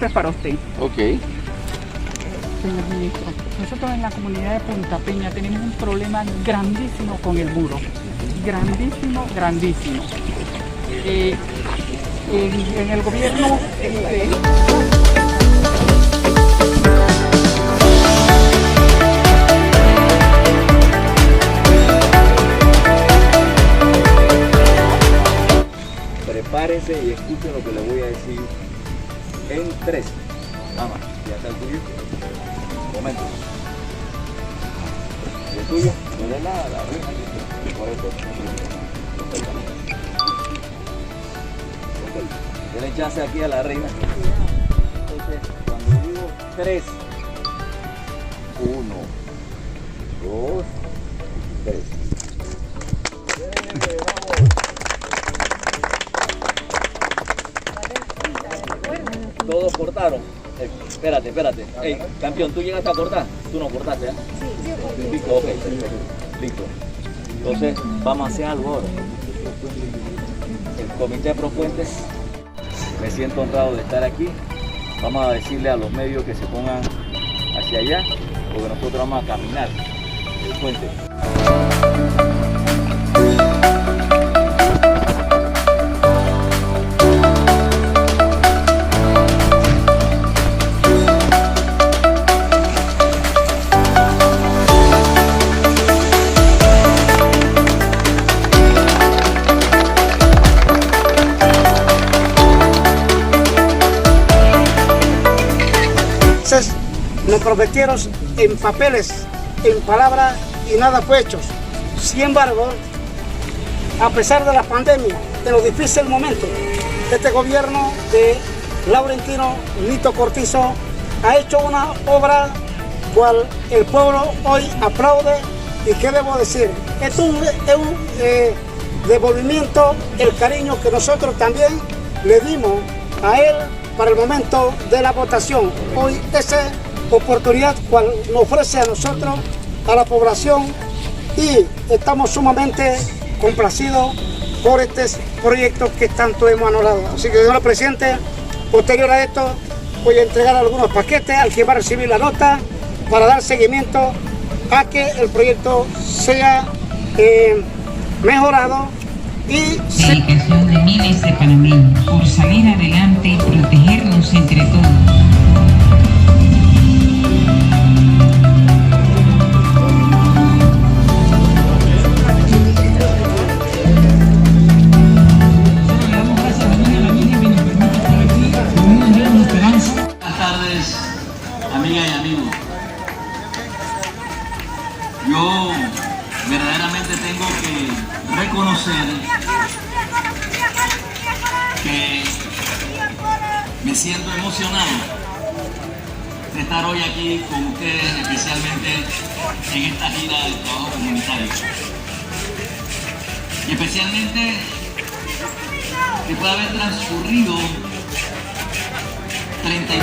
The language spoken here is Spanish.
Esto es para usted. Ok. Señor ministro, nosotros en la comunidad de Punta Peña tenemos un problema grandísimo con el muro. Grandísimo, grandísimo. En el gobierno... Prepárense y escuchen lo que les voy a decir en 3. Vamos, ya está el tuyo. Un momento. ¿Y el tuyo? No es nada, correcto. Denle chance aquí a la reina. Entonces, cuando digo 3, 1, 2, 3. Todos cortaron. Espérate. Ey, campeón, ¿tú llegaste a cortar? Tú no cortaste, ¿eh? Sí. Listo, ok, perfecto. Listo. Entonces, vamos a hacer algo ahora. El comité de propuestes, me siento honrado de estar aquí. Vamos a decirle a los medios que se pongan hacia allá, porque nosotros vamos a caminar el puente. Nos prometieron en papeles, en palabras y nada fue hecho. Sin embargo, a pesar de la pandemia, de los difíciles momentos, este gobierno de Laurentino Nito Cortizo ha hecho una obra cual el pueblo hoy aplaude. ¿Y qué debo decir? Es un devolvimiento, el cariño que nosotros también le dimos a él para el momento de la votación. Hoy esa oportunidad cual nos ofrece a nosotros, a la población, y estamos sumamente complacidos por este proyecto que tanto hemos anhelado. Así que, señor presidente, posterior a esto voy a entregar algunos paquetes al que va a recibir la nota para dar seguimiento a que el proyecto sea mejorado y dedicación de miles de panameños por salir adelante y protegernos entre todos. Buenas tardes, amigas y amigos. Yo verdaderamente tengo que reconocer que me siento emocionado de estar hoy aquí con ustedes, especialmente en esta gira de trabajo comunitario. Y especialmente que pueda haber transcurrido 30